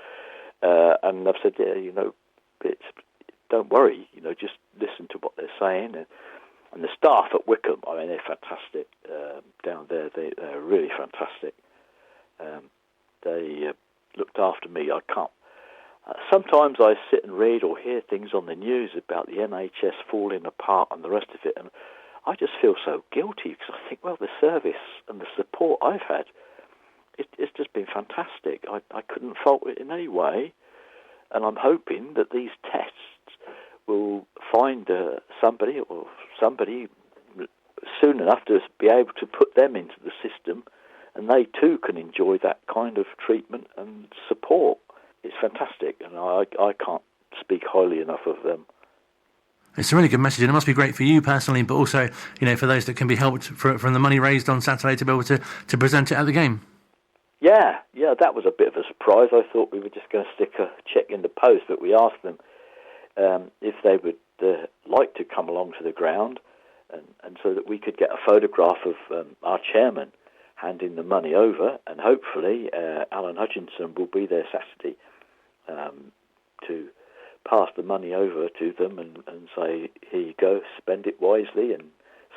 And I've said, yeah, you know, don't worry, you know, just listen to what they're saying. And the staff at Wycombe, I mean, they're fantastic down there. They're really fantastic. They looked after me. I can't. Sometimes I sit and read or hear things on the news about the NHS falling apart and the rest of it, and I just feel so guilty, because I think, well, the service and the support I've had, it's just been fantastic. I couldn't fault it in any way, and I'm hoping that these tests will find somebody soon enough to be able to put them into the system, and they too can enjoy that kind of treatment and support. It's fantastic, and I can't speak highly enough of them. It's a really good message, and it must be great for you personally, but also, you know, for those that can be helped from the money raised on Saturday to be able to present it at the game. Yeah, that was a bit of a surprise. I thought we were just going to stick a cheque in the post, but we asked them if they would like to come along to the ground, and so that we could get a photograph of our chairman handing the money over, and hopefully Alan Hutchinson will be there Saturday to pass the money over to them and say, here you go, spend it wisely and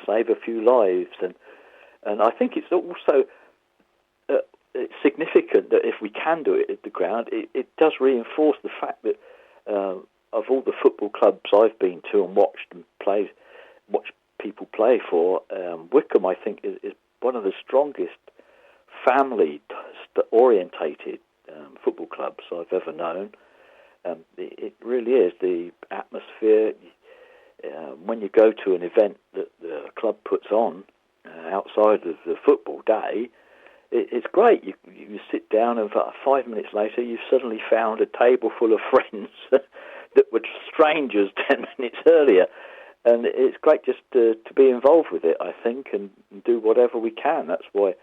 save a few lives. And I think it's also it's significant that if we can do it at the ground, it does reinforce the fact that of all the football clubs I've been to and watched people play for, Wycombe, I think, is one of the strongest family-orientated football clubs I've ever known. It really is. The atmosphere, when you go to an event that the club puts on outside of the football day, it's great. You sit down, and 5 minutes later you've suddenly found a table full of friends that were strangers 10 minutes earlier. And it's great just to be involved with it, I think, and do whatever we can. That's why,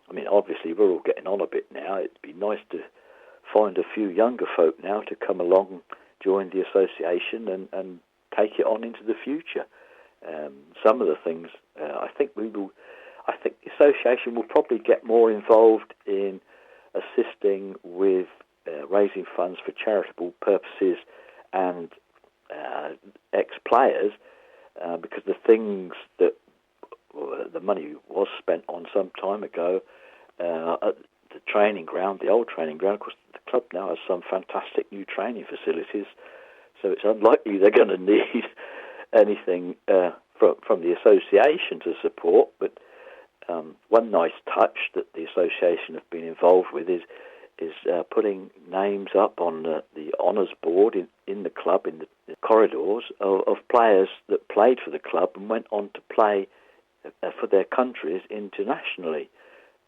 I mean, obviously we're all getting on a bit now. It'd be nice to find a few younger folk now to come along, join the association and take it on into the future. Some of the things, I think the association will probably get more involved in assisting with raising funds for charitable purposes and ex-players, because the things that the money was spent on some time ago at the training ground, the old training ground, of course the club now has some fantastic new training facilities, so it's unlikely they're going to need anything from the association to support. But one nice touch that the association have been involved with is putting names up on the honours board in the club, in the corridors, of players that played for the club and went on to play for their countries internationally.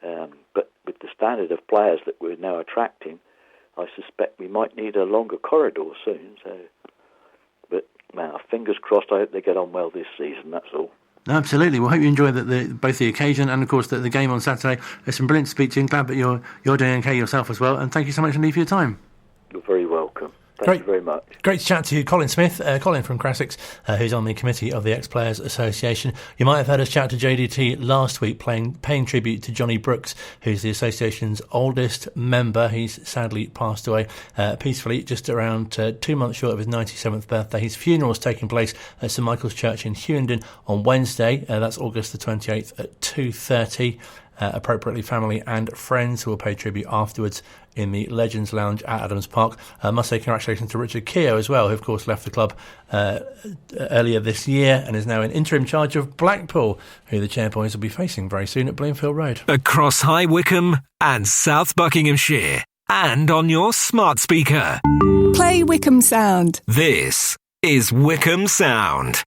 But with the standard of players that we're now attracting, I suspect we might need a longer corridor soon. But fingers crossed, I hope they get on well this season, that's all. Absolutely. Well, I hope you enjoy both the occasion and, of course, the game on Saturday. It's been brilliant to speak to you, and glad that you're doing okay yourself as well. And thank you so much indeed for your time. You're very welcome. Thank you very much. Great to chat to Colin Smith, Colin from Crassix, who's on the committee of the Ex-Players Association. You might have heard us chat to JDT last week, paying tribute to Johnny Brooks, who's the association's oldest member. He's sadly passed away peacefully just around 2 months short of his 97th birthday. His funeral is taking place at St Michael's Church in Hughenden on Wednesday. That's August the 28th at 2:30. Appropriately, family and friends who will pay tribute afterwards in the Legends Lounge at Adams Park. I must say congratulations to Richard Keogh as well, who of course left the club earlier this year and is now in interim charge of Blackpool, who the Chairboys will be facing very soon at Bloomfield Road. Across High Wycombe and South Buckinghamshire, and on your smart speaker. Play Wycombe Sound. This is Wycombe Sound.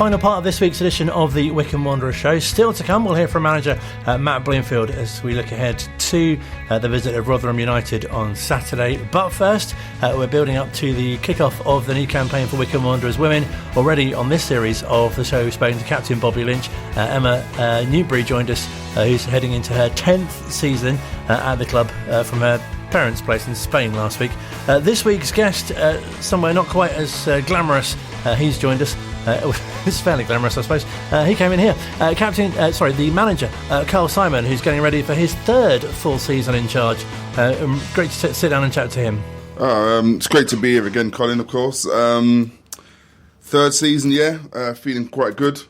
Final part of this week's edition of the Wycombe Wanderers Show. Still to come, we'll hear from manager Matt Bloomfield as we look ahead to the visit of Rotherham United on Saturday. But first, we're building up to the kick-off of the new campaign for Wycombe Wanderers Women. Already on this series of the show, we've spoken to Captain Bobby Lynch. Emma Newbury joined us, who's heading into her 10th season at the club from her parents' place in Spain last week. This week's guest, somewhere not quite as glamorous, he's joined us. It's fairly glamorous, I suppose. He came in here. The manager, Carl Simon, who's getting ready for his third full season in charge. Great to sit down and chat to him. It's great to be here again, Colin, of course. Third season, feeling quite good.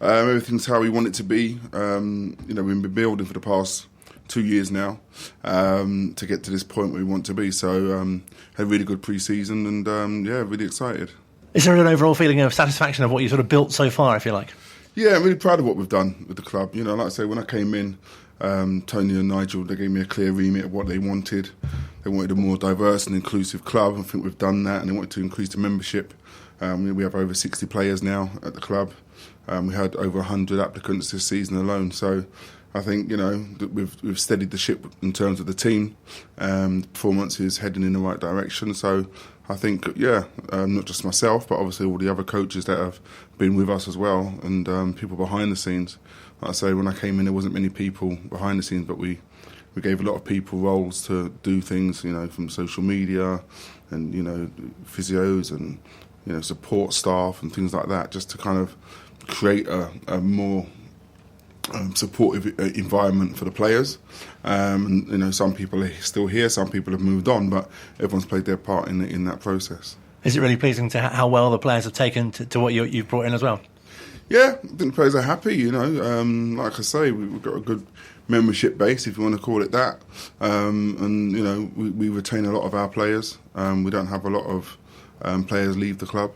Everything's how we want it to be. We've been building for the past 2 years now to get to this point where we want to be. So had a really good pre-season and really excited. Is there an overall feeling of satisfaction of what you sort of built so far, if you like? Yeah, I'm really proud of what we've done with the club. Like I say, when I came in, Tony and Nigel, they gave me a clear remit of what they wanted. They wanted a more diverse and inclusive club. I think we've done that, and they wanted to increase the membership. We have over 60 players now at the club. We had over 100 applicants this season alone. So I think, that we've steadied the ship in terms of the team. The performance is heading in the right direction. So I think, not just myself, but obviously all the other coaches that have been with us as well, and people behind the scenes. Like I say, when I came in, there wasn't many people behind the scenes, but we gave a lot of people roles to do things, from social media and, physios and, support staff and things like that, just to kind of create a more supportive environment for the players. Some people are still here, some people have moved on, but everyone's played their part in that process. Is it really pleasing to how well the players have taken to what you've brought in as well? Yeah, I think the players are happy, like I say, we've got a good membership base, if you want to call it that, we retain a lot of our players. We don't have a lot of players leave the club.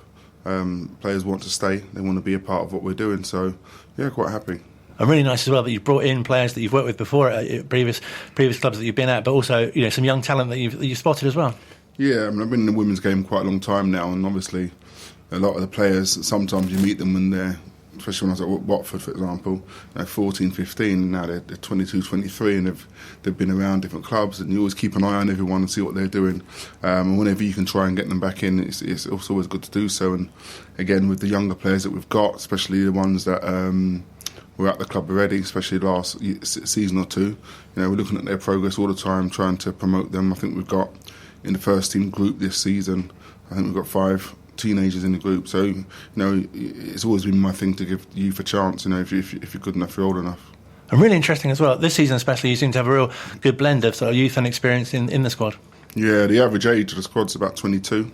Players want to stay, they want to be a part of what we're doing, so yeah, quite happy. And really nice as well that you've brought in players that you've worked with before at previous clubs that you've been at, but also some young talent that you've spotted as well. Yeah, I've been in the women's game quite a long time now, and obviously a lot of the players, sometimes you meet them when they're, especially when I was at Watford, for example, 14, 15, now they're 22, 23, and they've been around different clubs, and you always keep an eye on everyone and see what they're doing. And whenever you can try and get them back in, it's also always good to do so. And again, with the younger players that we've got, especially the ones that were at the club already, especially last season or two, we're looking at their progress all the time, trying to promote them. I think we've got, in the first team group this season, I think we've got 5 teenagers in the group. So, it's always been my thing to give youth a chance, if you're good enough, you're old enough. And really interesting as well, this season especially, you seem to have a real good blend of sort of youth and experience in the squad. Yeah, the average age of the squad's about 22.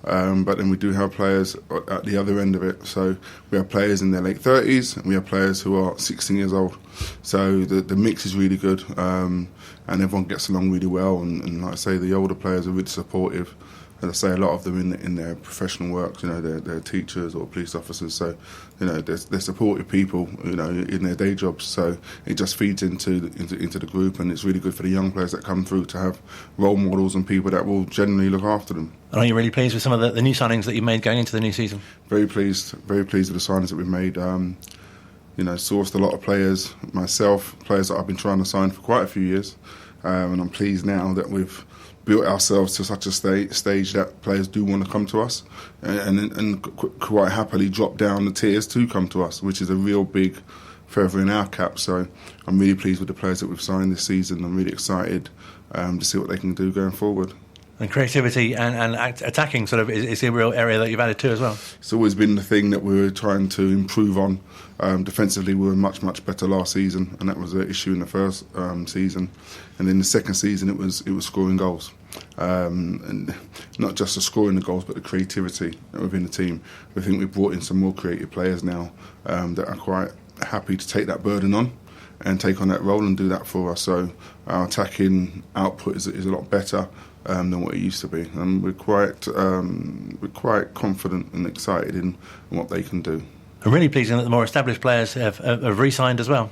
But then we do have players at the other end of it. So we have players in their late 30s, and we have players who are 16 years old. So the mix is really good, and everyone gets along really well. And like I say, the older players are really supportive. As I say, a lot of them in their professional work, they're teachers or police officers. So, they're supportive people, in their day jobs. So it just feeds into the group, and it's really good for the young players that come through to have role models and people that will generally look after them. And are you really pleased with some of the new signings that you've made going into the new season? Very pleased with the signings that we've made. Sourced a lot of players myself, players that I've been trying to sign for quite a few years, and I'm pleased now that we've built ourselves to such a stage that players do want to come to us and quite happily drop down the tiers to come to us, which is a real big feather in our cap. So I'm really pleased with the players that we've signed this season. I'm really excited to see what they can do going forward. And creativity and attacking sort of is a real area that you've added to as well. It's always been the thing that we were trying to improve on. Defensively, we were much better last season, and that was an issue in the first season. And then the second season, it was scoring goals, and not just the scoring the goals, but the creativity within the team. I think we've brought in some more creative players now that are quite happy to take that burden on and take on that role and do that for us. So our attacking output is a lot better than what it used to be, and we're quite confident and excited in what they can do. And really pleasing that the more established players have re-signed as well.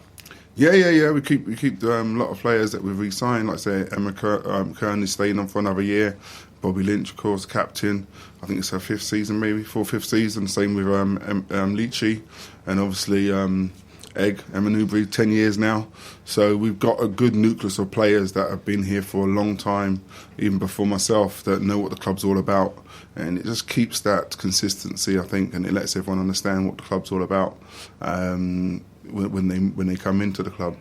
Yeah. We keep a lot of players that we've re-signed. Like I say, Emma Kern is staying on for another year. Bobby Lynch, of course, captain. I think it's her 5th season, maybe 4th, 5th season. Same with Leachy, and obviously Emma Newbury, 10 years now. So we've got a good nucleus of players that have been here for a long time, even before myself, that know what the club's all about. And it just keeps that consistency, I think, and it lets everyone understand what the club's all about when they come into the club.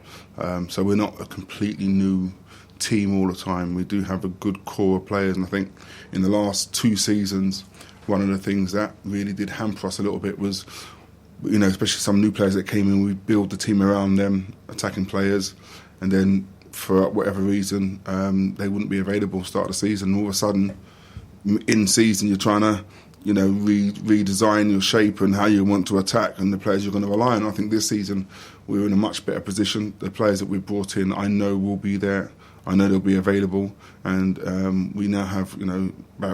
So we're not a completely new team all the time. We do have a good core of players, and I think in the last 2 seasons, one of the things that really did hamper us a little bit was, especially some new players that came in, we build the team around them, attacking players, and then for whatever reason, they wouldn't be available start of the season. All of a sudden, in season, you're trying to, redesign your shape and how you want to attack and the players you're going to rely on. I think this season, we're in a much better position. The players that we've brought in, I know will be there. I know they'll be available, and we now have,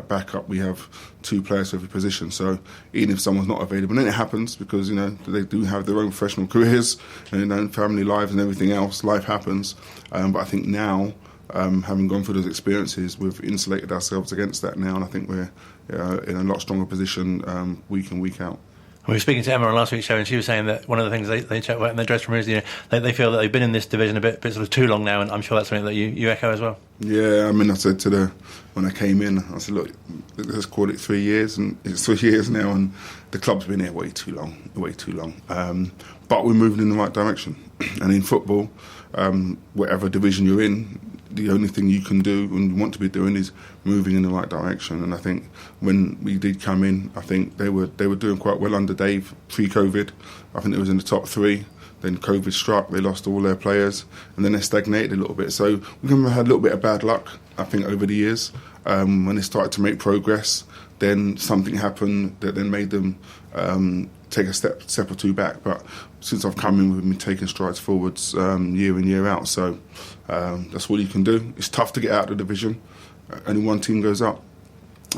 backup. We have 2 players for every position. So even if someone's not available, and then it happens because they do have their own professional careers and family lives and everything else. Life happens, but I think now, having gone through those experiences, we've insulated ourselves against that now, and I think we're in a lot stronger position week in, week out. We were speaking to Emma on last week's show, and she was saying that one of the things they chat about in their dressing room is, they feel that they've been in this division a bit sort of too long now, and I'm sure that's something that you echo as well. Yeah, I mean, I said when I came in, I said, look, let's call it 3 years, and it's 3 years now, and the club's been here way too long. But we're moving in the right direction, and in football, whatever division you're in, the only thing you can do and want to be doing is moving in the right direction. And I think when we did come in, I think they were doing quite well under Dave pre-COVID. I think it was in the top 3. Then COVID struck, they lost all their players, and then they stagnated a little bit. So we had a little bit of bad luck, I think, over the years. When they started to make progress, then something happened that then made them take a step or 2 back. But since I've come in, we've been taking strides forwards year in, year out. So that's all you can do. It's tough to get out of the division. Only one team goes up.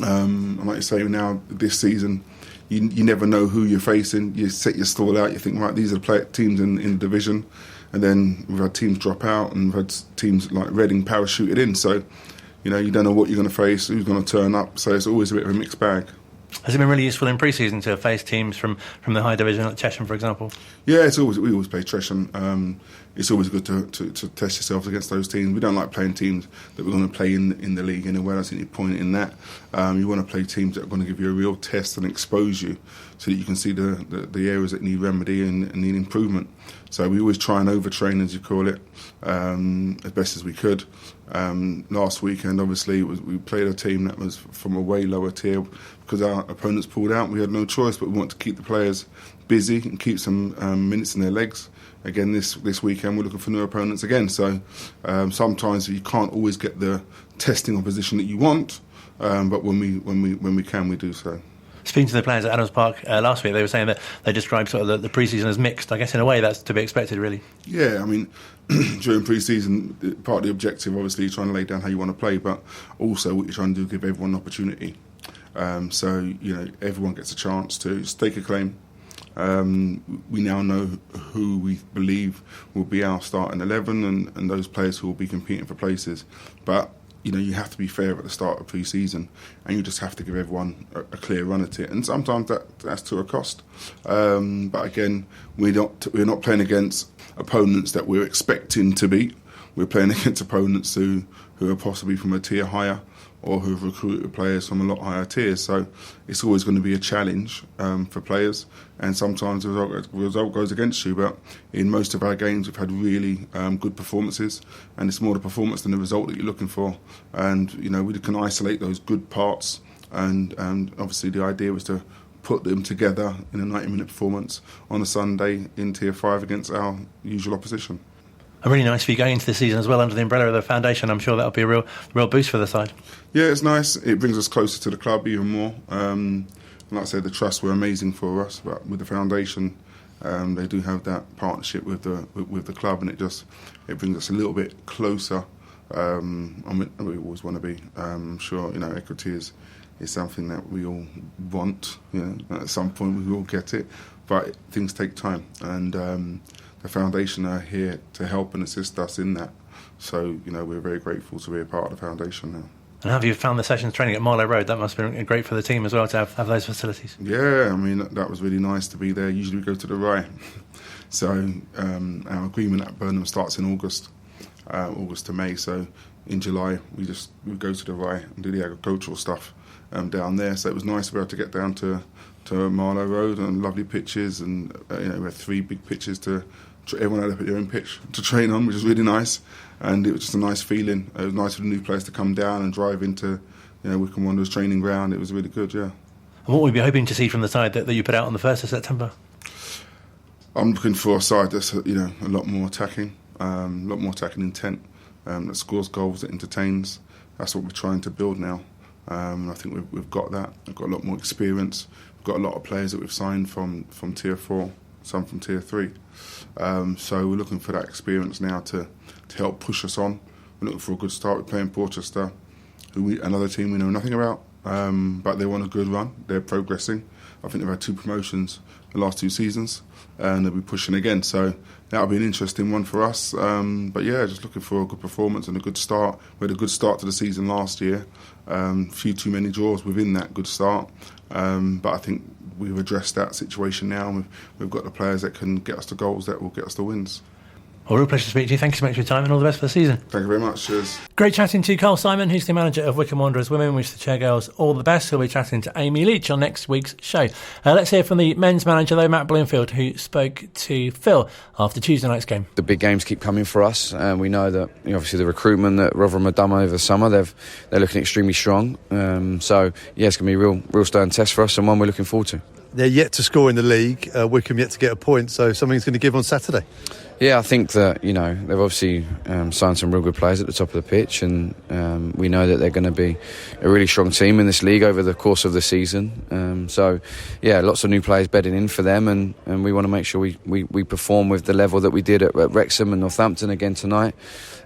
And like you say now, this season, you never know who you're facing. You set your stall out, you think, right, these are the teams in the division. And then we've had teams drop out, and we've had teams like Reading parachuted in. So, you don't know what you're going to face, who's going to turn up. So it's always a bit of a mixed bag. Has it been really useful in pre-season to face teams from the high division, like Chesham, for example? Yeah, we always play Chesham. It's always good to test yourselves against those teams. We don't like playing teams that we're going to play in the league anywhere. That's any point in that. You want to play teams that are going to give you a real test and expose you, so that you can see the areas that need remedy and need improvement. So we always try and overtrain, as you call it, as best as we could. Last weekend, obviously, we played a team that was from a way lower tier because our opponents pulled out. We had no choice, but we want to keep the players busy and keep some minutes in their legs. Again, this weekend, we're looking for new opponents again. So sometimes you can't always get the testing opposition that you want, but when we can, we do so. Speaking to the players at Adams Park last week, they were saying that they described sort of the pre-season as mixed. I guess in a way that's to be expected, really. Yeah, I mean, during pre-season, part of the objective, obviously, you're trying to lay down how you want to play, but also what you're trying to do is give everyone an opportunity. So, everyone gets a chance to stake a claim. We now know who we believe will be our starting 11 and those players who will be competing for places. But you have to be fair at the start of pre-season, and you just have to give everyone a clear run at it. And sometimes that's to a cost. But again, we're not playing against opponents that we're expecting to beat. We're playing against opponents who are possibly from a tier higher, or who have recruited players from a lot higher tiers. So it's always going to be a challenge for players, and sometimes the result goes against you. But in most of our games, we've had really good performances, and it's more the performance than the result that you're looking for. And we can isolate those good parts, and obviously the idea was to put them together in a 90-minute performance on a Sunday in Tier 5 against our usual opposition. And really nice for you going into the season as well under the umbrella of the foundation. I'm sure that'll be a real boost for the side. Yeah, it's nice. It brings us closer to the club even more. Like I said, the trusts were amazing for us, but with the foundation, they do have that partnership with the club, and it brings us a little bit closer. We always want to be. I'm sure equity is something that we all want. At some point we will get it, but things take time, and the foundation are here to help and assist us in that. So, we're very grateful to be a part of the foundation now. And how have you found the sessions training at Marlow Road? That must have been great for the team as well to have those facilities. Yeah, I mean, that was really nice to be there. Usually we go to the Rye. So our agreement at Burnham starts in August to May. So in July we go to the Rye and do the agricultural stuff down there. So it was nice to be able to get down to Marlow Road and lovely pitches, and we had 3 big pitches everyone had their own pitch to train on, which was really nice. And it was just a nice feeling. It was nice for the new players to come down and drive into Wycombe Wanderers training ground. It was really good, yeah. And what would we be hoping to see from the side that you put out on the 1st of September? I'm looking for a side that's a lot more attacking, intent, that scores goals, that entertains. That's what we're trying to build now. I think we've got that. We've got a lot more experience. We've got a lot of players that we've signed from Tier 4, some from Tier 3. So we're looking for that experience now to help push us on. We're looking for a good start. We're playing Portchester, another team we know nothing about, but they're on a good run. They're progressing. I think they've had 2 promotions the last 2 seasons, and they'll be pushing again. So that'll be an interesting one for us. But yeah, just looking for a good performance and a good start. We had a good start to the season last year. Few too many draws within that good start. But I think we've addressed that situation now, and we've got the players that can get us the goals that will get us the wins. Well, real pleasure to speak to you. Thank you so much for your time and all the best for the season. Thank you very much. Cheers. Great chatting to Carl Simon, who's the manager of Wycombe Wanderers Women. Wish the chair girls all the best. He'll be chatting to Amy Leach on next week's show. Let's hear from the men's manager, though, Matt Bloomfield, who spoke to Phil after Tuesday night's game. The big games keep coming for us. We know that obviously the recruitment that Rotherham have done over the summer, they're looking extremely strong. So yeah, it's going to be a real stern test for us, and one we're looking forward to. They're yet to score in the league. Wycombe yet to get a point, so something's going to give on Saturday. Yeah, I think that they've obviously signed some real good players at the top of the pitch, and we know that they're going to be a really strong team in this league over the course of the season. So yeah, lots of new players bedding in for them, and we want to make sure we perform with the level that we did at Wrexham and Northampton again tonight.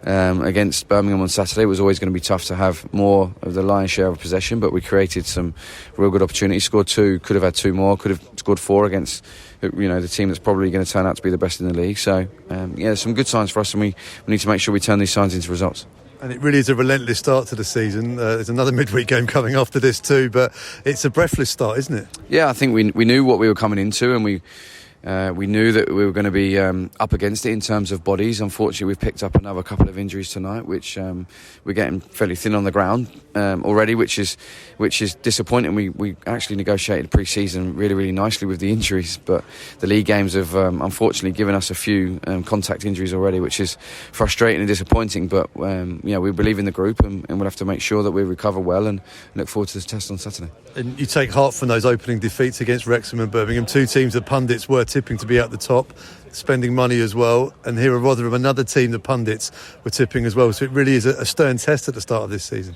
Against Birmingham on Saturday, it was always going to be tough to have more of the lion's share of possession, but we created some real good opportunities. Scored 2, could have had 2 more, could have scored 4 against the team that's probably going to turn out to be the best in the league. So there's some good signs for us, and we need to make sure we turn these signs into results. And it really is a relentless start to the season. There's another midweek game coming after this too, but it's a breathless start, isn't it? Yeah, I think we knew what we were coming into, and we knew that we were going to be up against it in terms of bodies. Unfortunately, we've picked up another couple of injuries tonight, which we're getting fairly thin on the ground already, which is disappointing. We actually negotiated pre-season really, really nicely with the injuries, but the league games have unfortunately given us a few contact injuries already, which is frustrating and disappointing. But we believe in the group, and we'll have to make sure that we recover well and look forward to this test on Saturday. And you take heart from those opening defeats against Wrexham and Birmingham, 2 teams that pundits were tipping to be at the top, spending money as well. And here at Rotherham, another team the pundits were tipping as well. So it really is a stern test at the start of this season.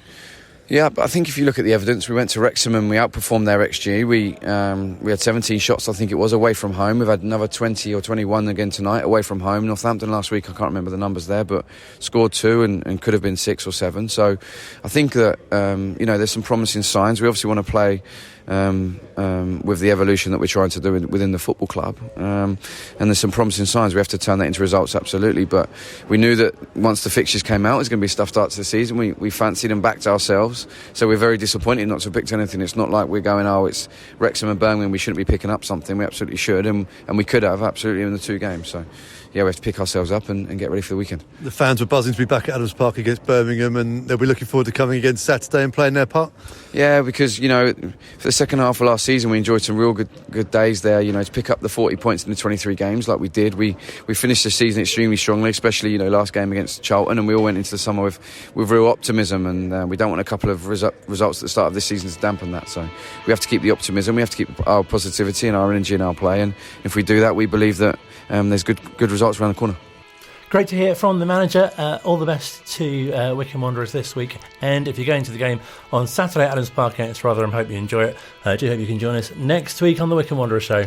Yeah, but I think if you look at the evidence, we went to Wrexham and we outperformed their XG. We had 17 shots, I think it was, away from home. We've had another 20 or 21 again tonight, away from home. Northampton last week, I can't remember the numbers there, but scored 2 and could have been 6 or 7. So I think that, there's some promising signs. We obviously want to play with the evolution that we're trying to do within the football club. And there's some promising signs. We have to turn that into results, absolutely. But we knew that once the fixtures came out, it's going to be a tough start to the season. We fancied and backed ourselves. So we're very disappointed not to have picked anything. It's not like we're going, it's Wrexham and Birmingham, we shouldn't be picking up something. We absolutely should, and we could have, absolutely, in the 2 games. So yeah, we have to pick ourselves up and get ready for the weekend. The fans were buzzing to be back at Adams Park against Birmingham, and they'll be looking forward to coming again Saturday and playing their part. Yeah, because for the second half of last season we enjoyed some real good days there, to pick up the 40 points in the 23 games like we did. We finished the season extremely strongly, especially last game against Charlton, and we all went into the summer with real optimism, and we don't want a couple of results at the start of this season to dampen that. So we have to keep the optimism, we have to keep our positivity and our energy in our play, and if we do that, we believe that there's good results around the corner. Great to hear from the manager. All the best to Wycombe Wanderers this week. And if you're going to the game on Saturday at Adams Park against Rotherham, hope you enjoy it. I do hope you can join us next week on the Wycombe Wanderers Show.